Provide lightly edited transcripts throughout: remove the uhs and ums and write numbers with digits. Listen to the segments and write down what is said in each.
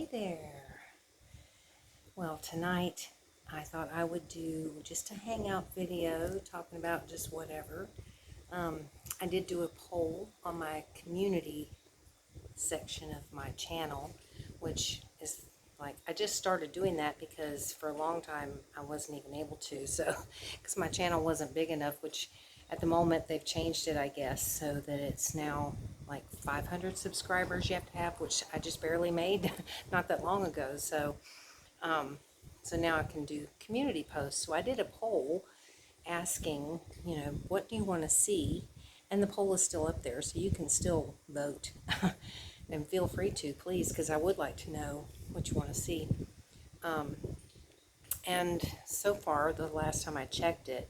Hey there. Well, tonight I thought I would do just a hangout video talking about just whatever. Um, I did do a poll on my community section of my channel, which is like, I just started doing that because for a long time I wasn't even able to. So, because my channel wasn't big enough, which at the moment they've changed it, I guess, so that it's now like 500 subscribers you have to have, which I just barely made not that long ago. Um, so now I can do community posts. So I did a poll asking, what do you want to see? And the poll is still up there, so you can still vote. And feel free to, please, because I would like to know what you want to see. Um, and so far, the last time I checked it,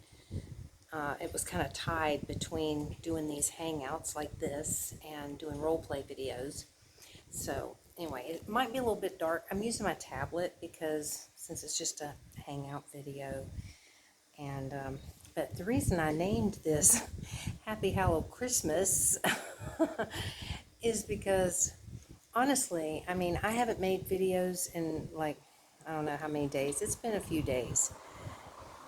it was kind of tied between doing these hangouts like this and doing role play videos. So anyway, it might be a little bit dark. I'm using my tablet because since it's just a hangout video. And but the reason I named this Happy Hallow-Christmas is because honestly, I mean, I haven't made videos in like, I don't know how many days. It's been a few days.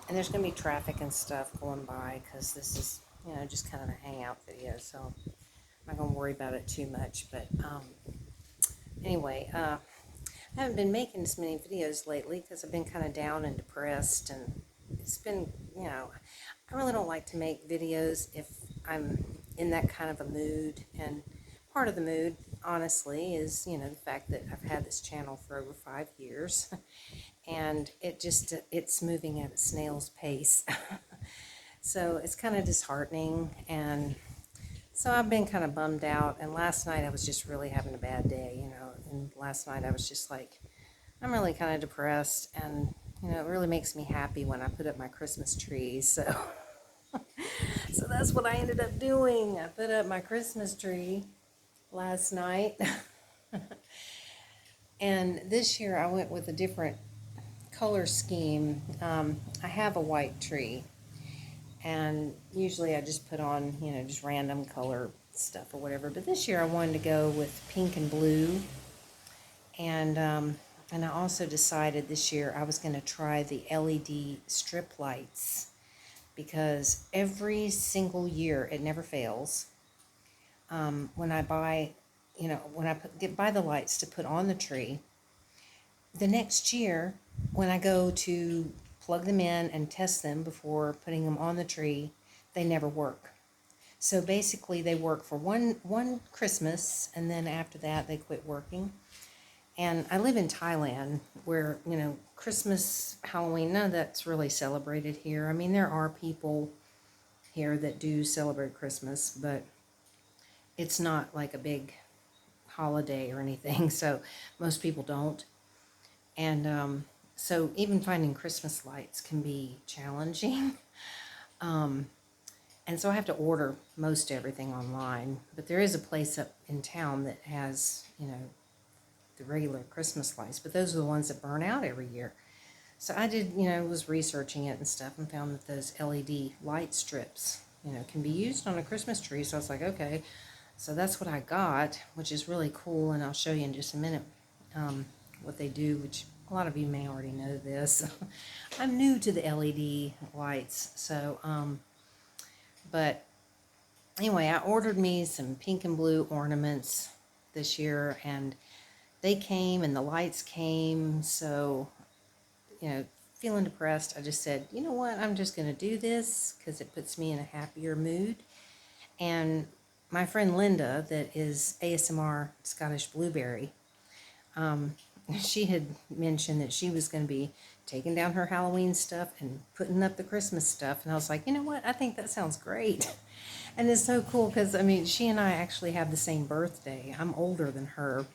And there's going to be traffic and stuff going by because this is, just kind of a hangout video. So I'm not going to worry about it too much. But anyway, I haven't been making as many videos lately because I've been kind of down and depressed. And it's been, I really don't like to make videos if I'm in that kind of a mood. And part of the mood, honestly, is, the fact that I've had this channel for over 5 years. And it's moving at a snail's pace. So it's kind of disheartening. And so I've been kind of bummed out. And last night I was just really having a bad day, And last night I was just like, I'm really kind of depressed. And, it really makes me happy when I put up my Christmas tree. So, so that's what I ended up doing. I put up my Christmas tree last night. And this year I went with a different color scheme. I have a white tree, and usually I just put on, just random color stuff or whatever. But this year I wanted to go with pink and blue, and I also decided this year I was going to try the LED strip lights because every single year it never fails. When I buy, when I buy the lights to put on the tree, the next year, when I go to plug them in and test them before putting them on the tree, they never work. So basically they work for one Christmas, and then after that they quit working. And I live in Thailand where, Christmas, Halloween, none of that's really celebrated here. I mean, there are people here that do celebrate Christmas, but it's not like a big holiday or anything, so most people don't. And so even finding Christmas lights can be challenging. And so I have to order most everything online. But there is a place up in town that has, the regular Christmas lights. But those are the ones that burn out every year. So I did, was researching it and stuff and found that those LED light strips, can be used on a Christmas tree. So I was like, okay. So that's what I got, which is really cool. And I'll show you in just a minute. What they do, which a lot of you may already know this. I'm new to the LED lights, so, but anyway, I ordered me some pink and blue ornaments this year, and they came, and the lights came, so, feeling depressed, I just said, you know what, I'm just going to do this, because it puts me in a happier mood. And my friend Linda, that is ASMR Scottish Blueberry, she had mentioned that she was going to be taking down her Halloween stuff and putting up the Christmas stuff. And I was like, you know what? I think that sounds great. And it's so cool because, I mean, she and I actually have the same birthday. I'm older than her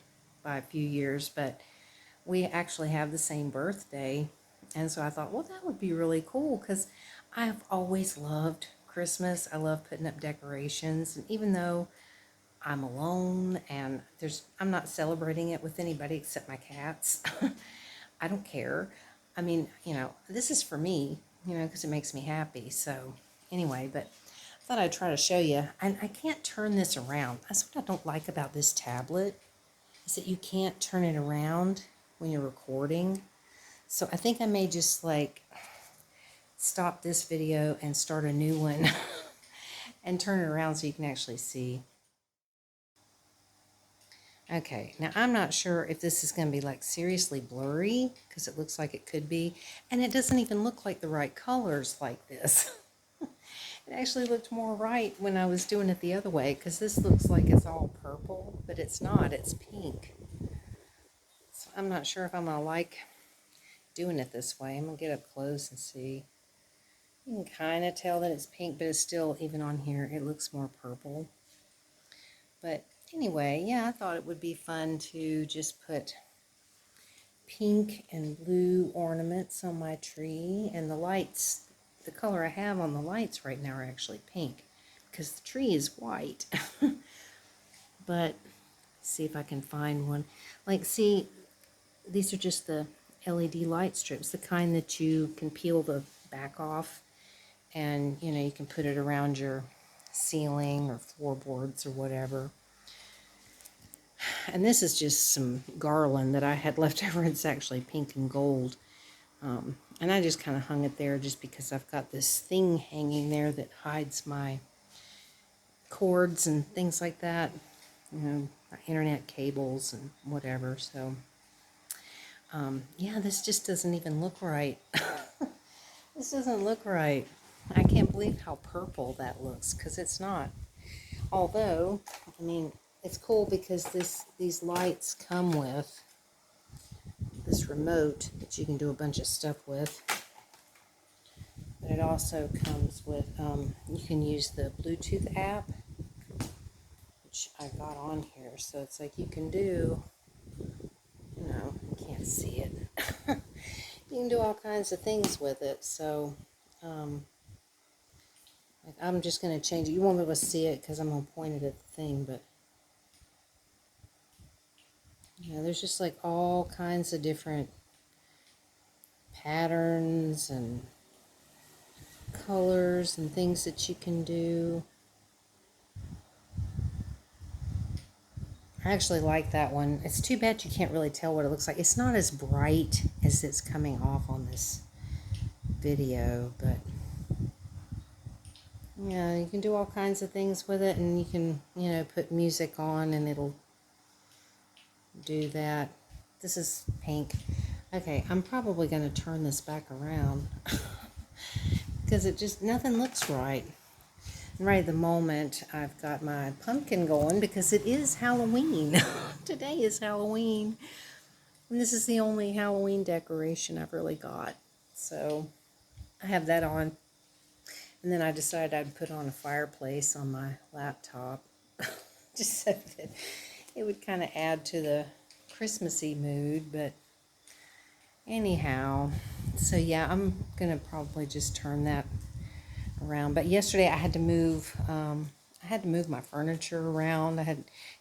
by a few years, but we actually have the same birthday. And so I thought, well, that would be really cool because I've always loved Christmas. I love putting up decorations. And even though I'm alone and I'm not celebrating it with anybody except my cats. I don't care. I mean, this is for me, because it makes me happy. So anyway, but I thought I'd try to show you. And I can't turn this around. That's what I don't like about this tablet. is that you can't turn it around when you're recording. So I think I may just like stop this video and start a new one and turn it around so you can actually see. Okay, now I'm not sure if this is going to be like seriously blurry because it looks like it could be, and it doesn't even look like the right colors like this. It actually looked more right when I was doing it the other way because this looks like it's all purple, but it's not, it's pink. So I'm not sure if I'm going to like doing it this way. I'm going to get up close and see. You can kind of tell that it's pink, but it's still, even on here, it looks more purple. But anyway, yeah, I thought it would be fun to just put pink and blue ornaments on my tree, and the lights, the color I have on the lights right now are actually pink because the tree is white. But see if I can find one. Like, see, these are just the LED light strips, the kind that you can peel the back off, and you know, you can put it around your ceiling or floorboards or whatever. And this is just some garland that I had left over. It's actually pink and gold. And I just kind of hung it there just because I've got this thing hanging there that hides my cords and things like that. You know, internet cables and whatever. So, yeah, this just doesn't even look right. This doesn't look right. I can't believe how purple that looks because it's not. Although, I mean, it's cool because these lights come with this remote that you can do a bunch of stuff with. But it also comes with, you can use the Bluetooth app, which I got on here. So it's like you can do, you know, you can't see it. You can do all kinds of things with it. So, like I'm just going to change it. You won't be able to see it because I'm going to point it at the thing, but you know, there's just like all kinds of different patterns and colors and things that you can do. I actually like that one. It's too bad you can't really tell what it looks like. It's not as bright as it's coming off on this video, but yeah, you can do all kinds of things with it, and you can, you know, put music on and it'll do that. This is pink. Okay, I'm probably going to turn this back around because it just, nothing looks right. And right at the moment, I've got my pumpkin going because it is Halloween. Today is Halloween. And this is the only Halloween decoration I've really got. So I have that on. And then I decided I'd put on a fireplace on my laptop. Just so that it would kind of add to the Christmassy mood. But anyhow, so yeah, I'm going to probably just turn that around. But yesterday I had to move my furniture around.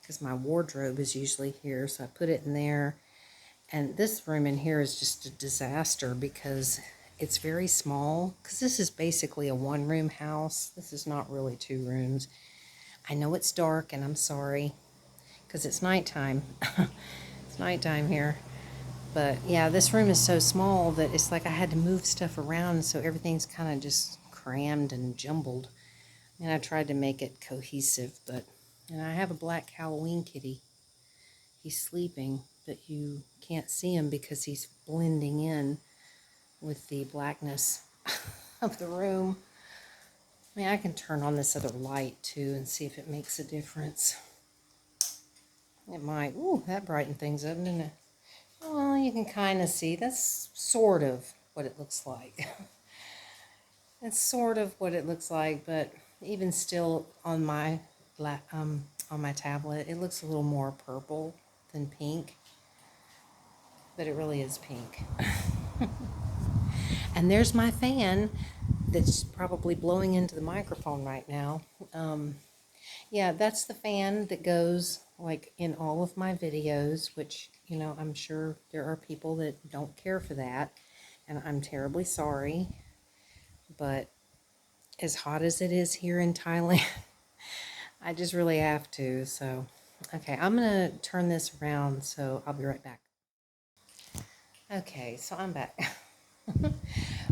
Because my wardrobe is usually here, so I put it in there. And this room in here is just a disaster because it's very small. Because this is basically a one-room house. This is not really 2 rooms. I know it's dark, and I'm sorry because it's nighttime. It's nighttime here. But yeah, this room is so small that it's like I had to move stuff around, so everything's kind of just crammed and jumbled. And I tried to make it cohesive, and I have a black Halloween kitty. He's sleeping, but you can't see him because he's blending in with the blackness of the room. I mean, I can turn on this other light too and see if it makes a difference. It might. Ooh, that brightened things up, didn't it? Well, you can kind of see. That's sort of what it looks like. It's sort of what it looks like, but even still on my tablet, it looks a little more purple than pink. But it really is pink. And there's my fan that's probably blowing into the microphone right now. Yeah, that's the fan that goes like in all of my videos, which, you know, I'm sure there are people that don't care for that, and I'm terribly sorry. But as hot as it is here in Thailand, I just really have to. So Okay, I'm going to turn this around, so I'll be right back. Okay, so I'm back.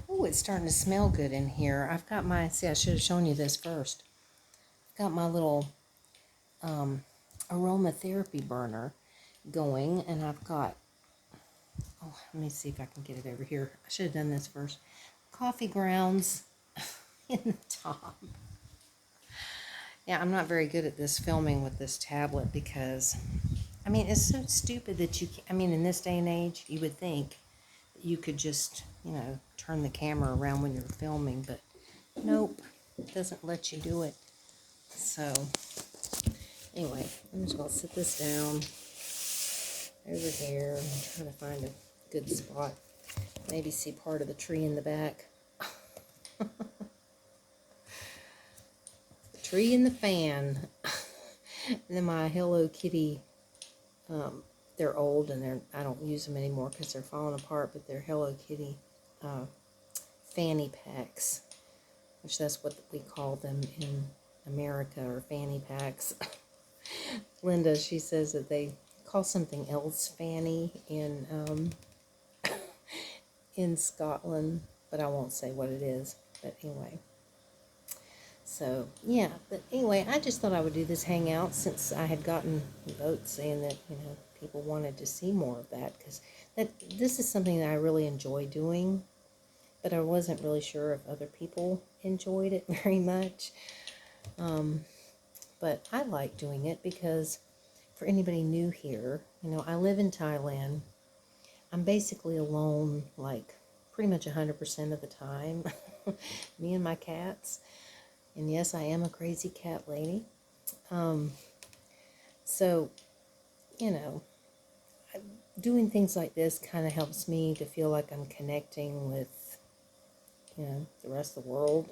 Oh, it's starting to smell good in here. I've got my, see, I should have shown you this first. I've got my little aromatherapy burner going, and I've got, oh, let me see if I can get it over here. I should have done this first. Coffee grounds in the top. Yeah, I'm not very good at this filming with this tablet because, I mean, it's so stupid that you can't, I mean, in this day and age, you would think that you could just, turn the camera around when you're filming, but nope, it doesn't let you do it. So, anyway, I'm just going to sit this down over here and try to find a good spot. Maybe see part of the tree in the back. The tree and the fan. And then my Hello Kitty, they're old and I don't use them anymore because they're falling apart, but they're Hello Kitty fanny packs, which that's what we call them in America, or fanny packs. Linda, she says that they call something else fanny in Scotland, but I won't say what it is. But anyway, so yeah, but anyway, I just thought I would do this hangout since I had gotten votes saying that, people wanted to see more of that, because this is something that I really enjoy doing, but I wasn't really sure if other people enjoyed it very much. But I like doing it because, for anybody new here, I live in Thailand. I'm basically alone, like, pretty much 100% of the time. Me and my cats. And yes, I am a crazy cat lady. So, you know, doing things like this kind of helps me to feel like I'm connecting with, the rest of the world.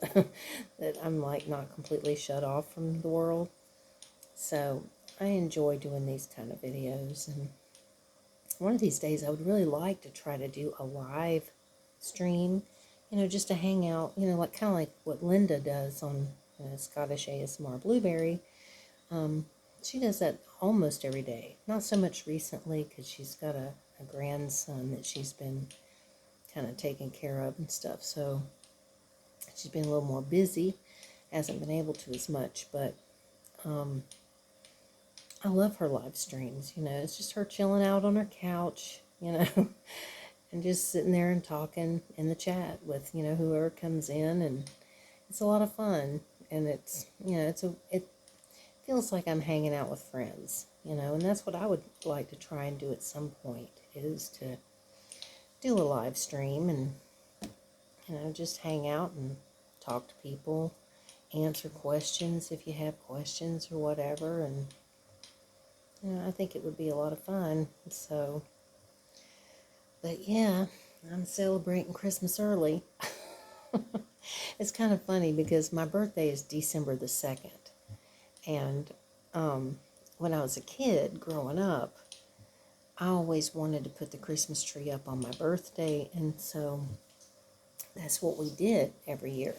That I'm, like, not completely shut off from the world. So, I enjoy doing these kind of videos. And one of these days, I would really like to try to do a live stream, just to hang out, like kind of like what Linda does on Scottish ASMR Blueberry. She does that almost every day. Not so much recently because she's got a grandson that she's been kind of taking care of and stuff. So she's been a little more busy, hasn't been able to as much, but I love her live streams. It's just her chilling out on her couch, and just sitting there and talking in the chat with, whoever comes in, and it's a lot of fun. And it's, it feels like I'm hanging out with friends, and that's what I would like to try and do at some point, is to do a live stream and, just hang out and talk to people, answer questions if you have questions or whatever. And, I think it would be a lot of fun. So, but yeah, I'm celebrating Christmas early. It's kind of funny because my birthday is December the 2nd. And when I was a kid growing up, I always wanted to put the Christmas tree up on my birthday. And so that's what we did every year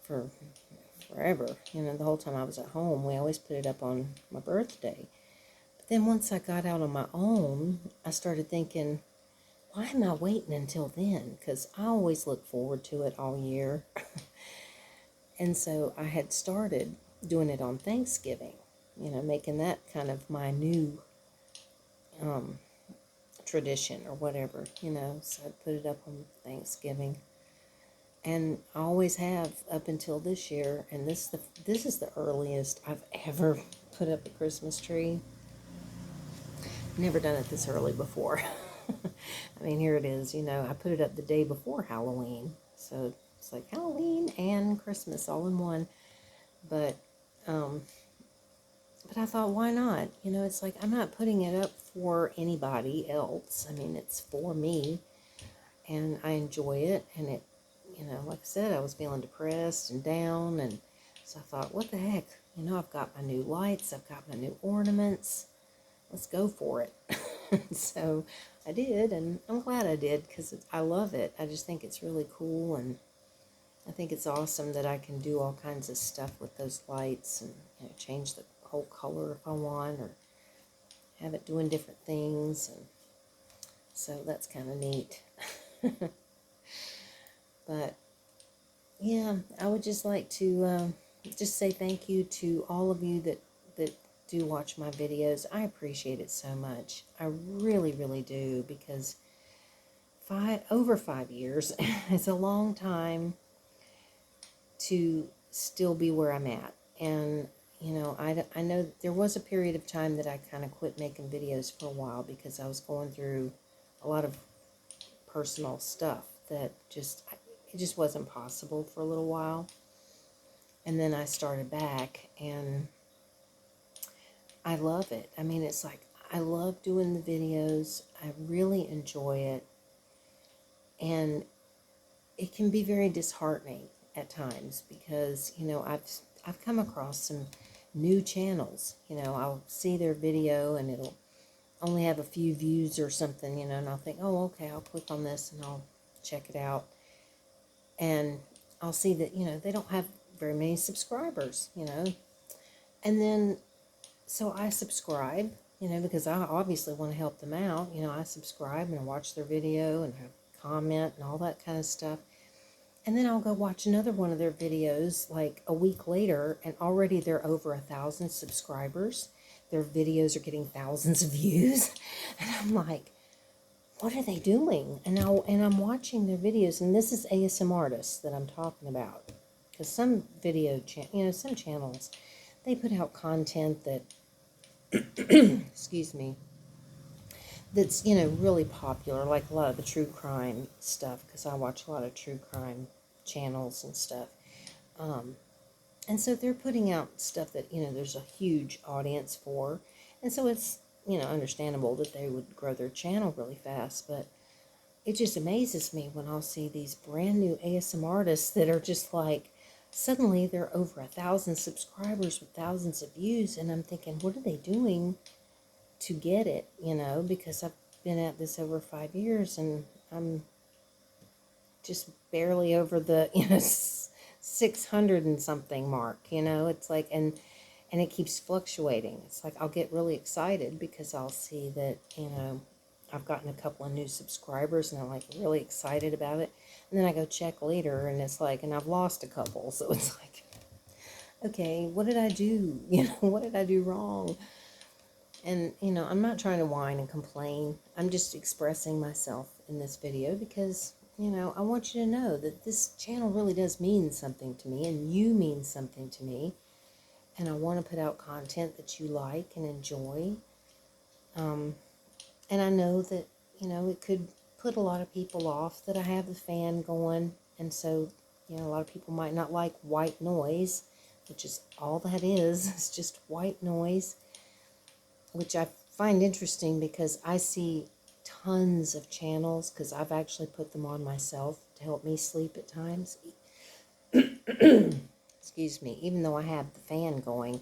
for forever. The whole time I was at home, we always put it up on my birthday. But then once I got out on my own, I started thinking, why am I waiting until then? Because I always look forward to it all year. And so I had started doing it on Thanksgiving, making that kind of my new tradition or whatever, So I put it up on Thanksgiving. And I always have up until this year, and this is the earliest I've ever put up a Christmas tree. Never done it this early before. I mean, here it is, I put it up the day before Halloween. So it's like Halloween and Christmas all in one. But I thought, why not? It's like, I'm not putting it up for anybody else. I mean, it's for me, and I enjoy it. And it, like I said, I was feeling depressed and down, and so I thought, what the heck? I've got my new lights, I've got my new ornaments. Let's go for it. So I did, and I'm glad I did, because I love it. I just think it's really cool, and I think it's awesome that I can do all kinds of stuff with those lights and change the whole color if I want, or have it doing different things. And so that's kind of neat. But yeah, I would just like to just say thank you to all of you that do watch my videos. I appreciate it so much. I really, really do, because over 5 years is a long time to still be where I'm at. And, you know, I know there was a period of time that I kind of quit making videos for a while because I was going through a lot of personal stuff that it just wasn't possible for a little while. And then I started back, and I love it. I mean, it's like, I love doing the videos. I really enjoy it. And it can be very disheartening at times because, you know, I've come across some new channels. You know, I'll see their video and it'll only have a few views or something, you know, and I'll think, oh, okay, I'll click on this and I'll check it out. And I'll see that, you know, they don't have very many subscribers, you know. And then, so I subscribe, you know, because I obviously want to help them out. You know, I subscribe and I watch their video and have comment and all that kind of stuff. And then I'll go watch another one of their videos like a week later, and already they're over 1,000 subscribers. Their videos are getting thousands of views. And I'm like, what are they doing? And I'm watching their videos, and this is ASM artists that I'm talking about. Because some some channels, they put out content that, excuse me, that's, you know, really popular, like a lot of the true crime stuff, because I watch a lot of true crime channels and stuff. And so they're putting out stuff that, you know, there's a huge audience for. And so it's, you know, understandable that they would grow their channel really fast. But it just amazes me when I'll see these brand new ASM artists that are just like, suddenly they're over 1,000 subscribers with thousands of views. And I'm thinking, what are they doing to get it, you know? Because I've been at this over 5 years, and I'm just barely over the, you know, 600 and something mark, you know. It's like, and it keeps fluctuating. It's like I'll get really excited because I'll see that, you know, I've gotten a couple of new subscribers and I'm like really excited about it. And then I go check later and it's like, and I've lost a couple. So it's like, okay, what did I do? You know, what did I do wrong? And, you know, I'm not trying to whine and complain. I'm just expressing myself in this video because, you know, I want you to know that this channel really does mean something to me, and you mean something to me. And I want to put out content that you like and enjoy. And I know that, you know, it could put a lot of people off that I have the fan going. And so, you know, a lot of people might not like white noise, which is all that is. It's just white noise, which I find interesting because I see tons of channels, because I've actually put them on myself to help me sleep at times. Excuse me, even though I have the fan going,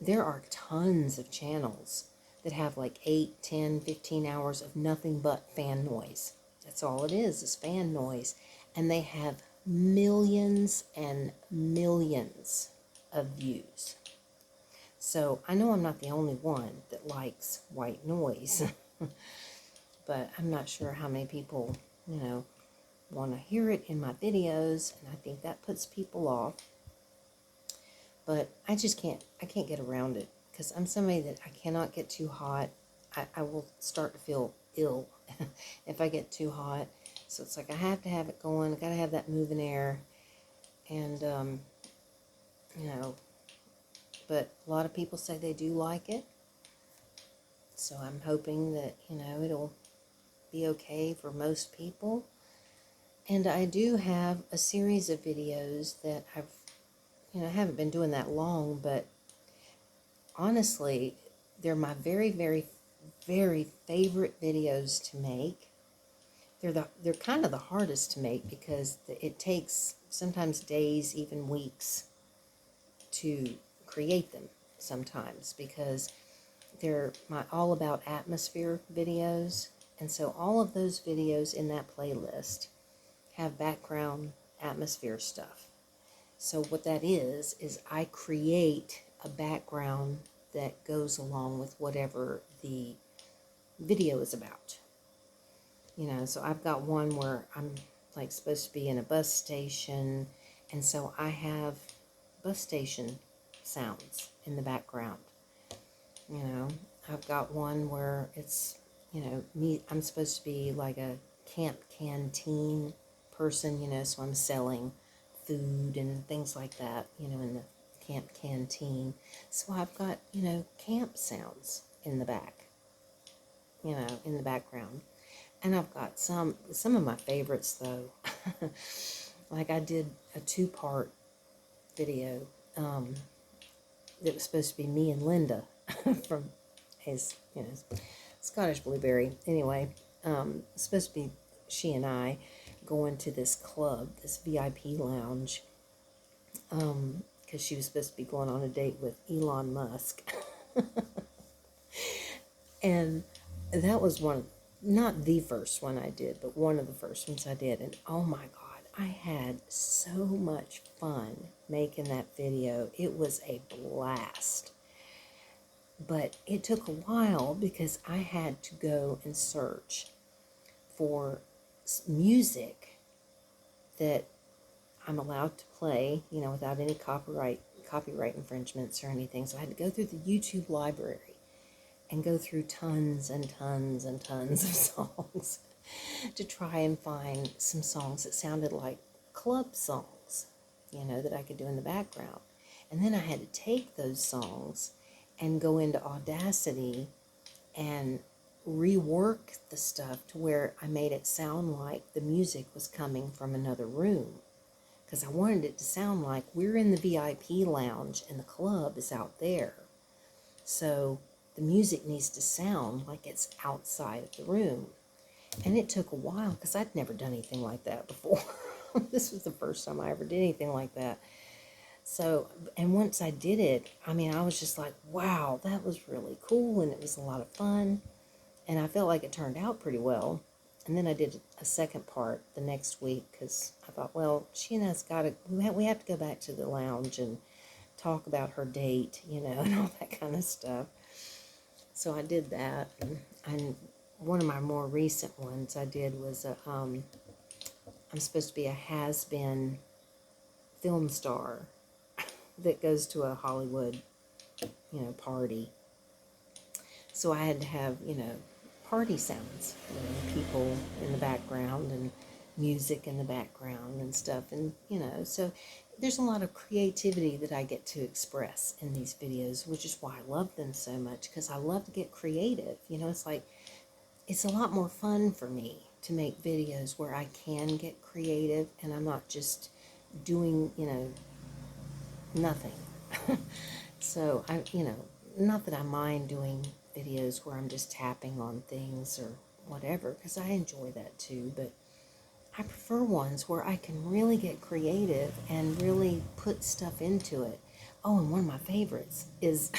there are tons of channels that have like 8, 10, 15 hours of nothing but fan noise. That's all it is fan noise. And they have millions and millions of views. So I know I'm not the only one that likes white noise. But I'm not sure how many people, you know, want to hear it in my videos, and I think that puts people off. But I can't get around it, because I'm somebody that I cannot get too hot. I will start to feel ill if I get too hot. So it's like I have to have it going. I got to have that moving air. And, you know, but a lot of people say they do like it. So I'm hoping that, you know, it'll be okay for most people. And I do have a series of videos that I haven't been doing that long, but honestly, they're my very, very, very favorite videos to make. They're kind of the hardest to make because it takes sometimes days, even weeks, to create them sometimes, because they're my all about atmosphere videos. And so all of those videos in that playlist have background atmosphere stuff. So what that is I create a background that goes along with whatever the video is about. So I've got one where I'm like supposed to be in a bus station, and so I have bus station sounds in the background. I've got one where it's, me, I'm supposed to be like a camp canteen person, so I'm selling food and things like that, in the camp canteen. So I've got, camp sounds in the back, in the background. And I've got some of my favorites though. Like I did a 2-part video that was supposed to be me and Linda from his, Scottish Blueberry. Anyway, it's supposed to be she and I going to this club, this VIP lounge, because she was supposed to be going on a date with Elon Musk. And that was not the first one I did, but one of the first ones I did. And oh my God, I had so much fun making that video. It was a blast. But it took a while because I had to go and search for music that I'm allowed to play, without any copyright infringements or anything. So I had to go through the YouTube library and go through tons and tons and tons of songs to try and find some songs that sounded like club songs, that I could do in the background. And then I had to take those songs and go into Audacity and rework the stuff to where I made it sound like the music was coming from another room. Because I wanted it to sound like we're in the VIP lounge and the club is out there. So the music needs to sound like it's outside of the room. And it took a while because I'd never done anything like that before. This was the first time I ever did anything like that. So, and once I did it, I was just like, wow, that was really cool, and it was a lot of fun, and I felt like it turned out pretty well. And then I did a second part the next week, because I thought, well, she and us we have to go back to the lounge and talk about her date, and all that kind of stuff. So I did that, and one of my more recent ones I did was, I'm supposed to be a has-been film star that goes to a Hollywood, party. So I had to have, party sounds, people in the background and music in the background and stuff. And, so there's a lot of creativity that I get to express in these videos, which is why I love them so much, because I love to get creative. It's like, it's a lot more fun for me to make videos where I can get creative and I'm not just doing, nothing. So not that I mind doing videos where I'm just tapping on things or whatever, because I enjoy that too, but I prefer ones where I can really get creative and really put stuff into it. Oh, and one of my favorites is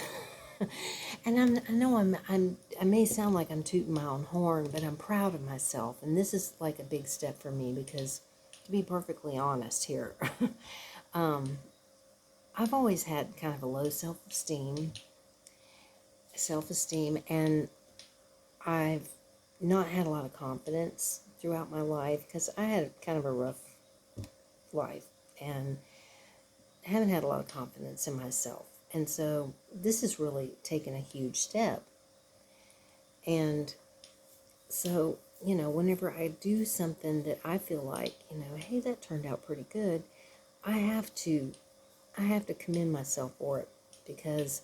and I may sound like I'm tooting my own horn, but I'm proud of myself, and this is like a big step for me because, to be perfectly honest here, I've always had kind of a low self-esteem, and I've not had a lot of confidence throughout my life because I had kind of a rough life and haven't had a lot of confidence in myself. And so this has really taken a huge step. And so, whenever I do something that I feel like, hey, that turned out pretty good, I have to commend myself for it, because,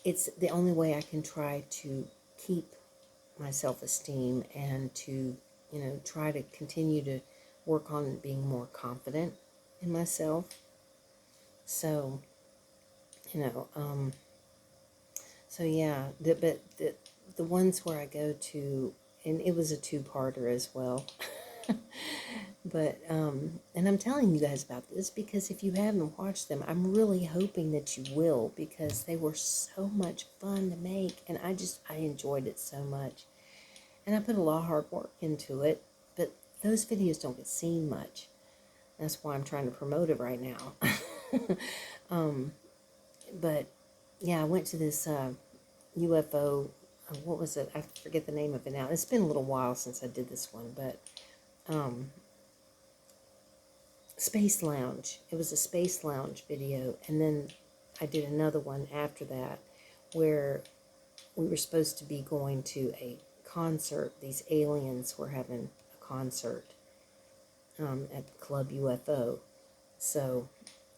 it's the only way I can try to keep my self-esteem and to, try to continue to work on being more confident in myself. So, so yeah, but the ones where I go to, and it was a 2-parter as well. But, and I'm telling you guys about this because if you haven't watched them, I'm really hoping that you will, because they were so much fun to make, and I enjoyed it so much. And I put a lot of hard work into it, but those videos don't get seen much. That's why I'm trying to promote it right now. But yeah, I went to this UFO. What was it? I forget the name of it now. It's been a little while since I did this one, but um, Space Lounge. It was a Space Lounge video, and then I did another one after that where we were supposed to be going to a concert. These aliens were having a concert at Club UFO. So,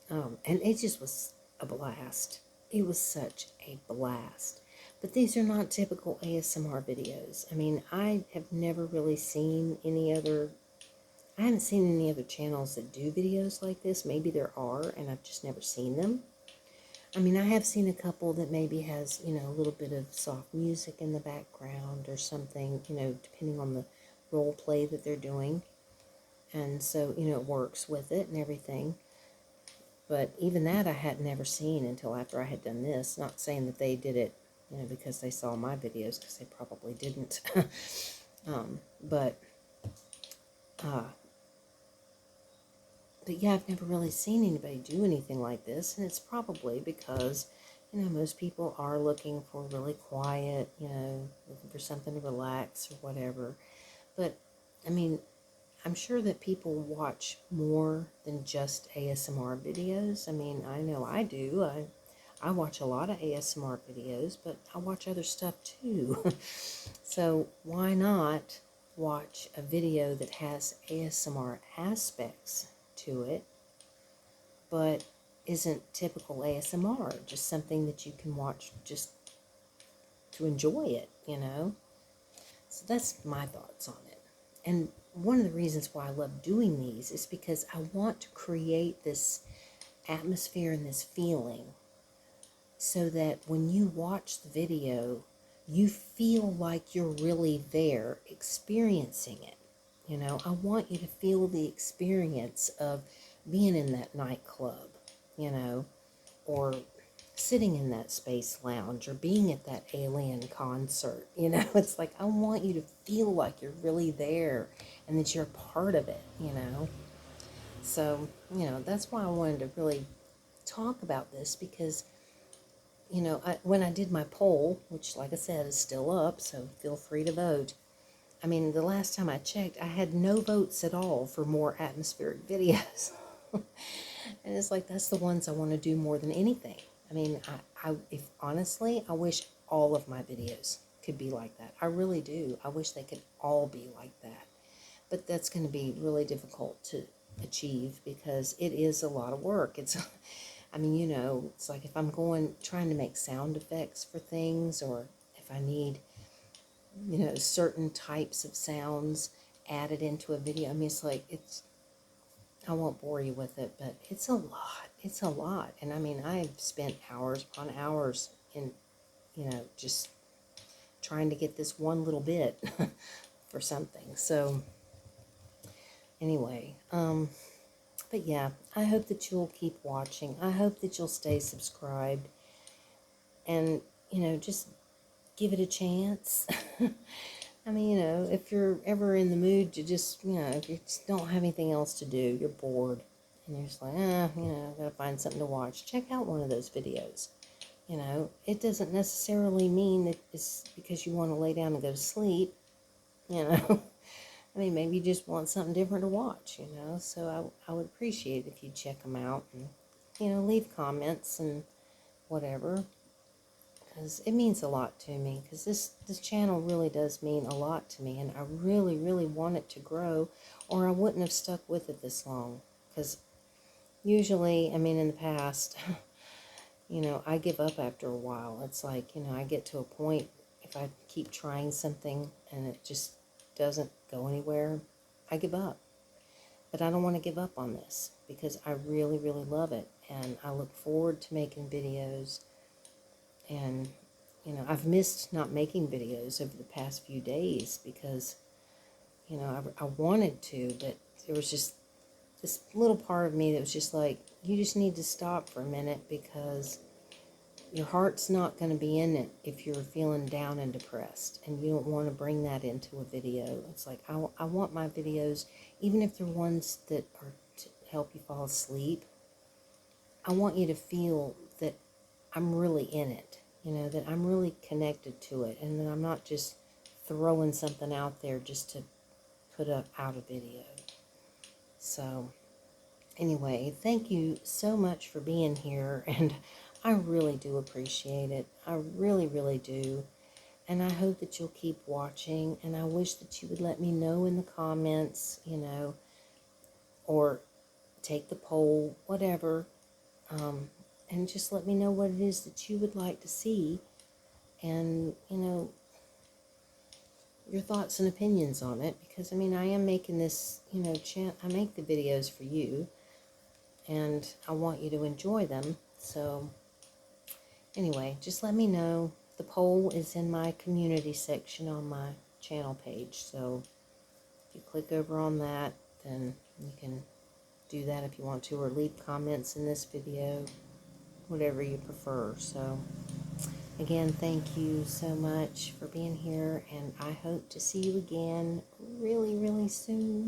and it just was a blast. It was such a blast. But these are not typical ASMR videos. I mean, I have never really seen I haven't seen any other channels that do videos like this. Maybe there are, and I've just never seen them. I mean, I have seen a couple that maybe has, a little bit of soft music in the background or something, depending on the role play that they're doing. And so, it works with it and everything. But even that I had never seen until after I had done this. Not saying that they did it, because they saw my videos, because they probably didn't. But yeah, I've never really seen anybody do anything like this. And it's probably because, most people are looking for really quiet, looking for something to relax or whatever. But, I mean, I'm sure that people watch more than just ASMR videos. I mean, I know I do. I watch a lot of ASMR videos, but I watch other stuff too. So why not watch a video that has ASMR aspects to it, but isn't typical ASMR, just something that you can watch just to enjoy it, So that's my thoughts on it. And one of the reasons why I love doing these is because I want to create this atmosphere and this feeling so that when you watch the video, you feel like you're really there experiencing it. I want you to feel the experience of being in that nightclub, or sitting in that space lounge or being at that alien concert. It's like I want you to feel like you're really there and that you're a part of it, So, that's why I wanted to really talk about this because, when I did my poll, which like I said is still up, so feel free to vote. I mean, the last time I checked, I had no votes at all for more atmospheric videos. And it's like, that's the ones I want to do more than anything. I mean, if honestly, I wish all of my videos could be like that. I really do. I wish they could all be like that. But that's going to be really difficult to achieve because it is a lot of work. I mean, it's like if I'm trying to make sound effects for things, or if I need, certain types of sounds added into a video. I mean, I won't bore you with it, but it's a lot. It's a lot. And I mean, I've spent hours upon hours in, just trying to get this one little bit for something. So anyway, but yeah, I hope that you'll keep watching. I hope that you'll stay subscribed and, just give it a chance. I mean, if you're ever in the mood to just, if you just don't have anything else to do, you're bored, and you're just like, gotta find something to watch, check out one of those videos. It doesn't necessarily mean that it's because you want to lay down and go to sleep, I mean, maybe you just want something different to watch, so I would appreciate it if you check them out and, leave comments and whatever. Because it means a lot to me, because this channel really does mean a lot to me, and I really, really want it to grow, or I wouldn't have stuck with it this long. Because usually, I mean, in the past, I give up after a while. It's like, I get to a point, if I keep trying something and it just doesn't go anywhere, I give up. But I don't want to give up on this, because I really, really love it, and I look forward to making videos. And, I've missed not making videos over the past few days because, I wanted to, but there was just this little part of me that was just like, you just need to stop for a minute because your heart's not going to be in it if you're feeling down and depressed, and you don't want to bring that into a video. It's like, I want my videos, even if they're ones that are to help you fall asleep, I want you to feel that I'm really in it, you know, that I'm really connected to it, and that I'm not just throwing something out there just to put out a video. So anyway, thank you so much for being here, and I really do appreciate it. I really, really do. And I hope that you'll keep watching, and I wish that you would let me know in the comments, you know, or take the poll, whatever, and just let me know what it is that you would like to see, and, you know, your thoughts and opinions on it, because, I mean, I am making this, you know, I make the videos for you, and I want you to enjoy them. So anyway, just let me know. The poll is in my community section on my channel page, so if you click over on that, then you can do that if you want to, or leave comments in this video, whatever you prefer. So again, thank you so much for being here, and I hope to see you again really, really soon.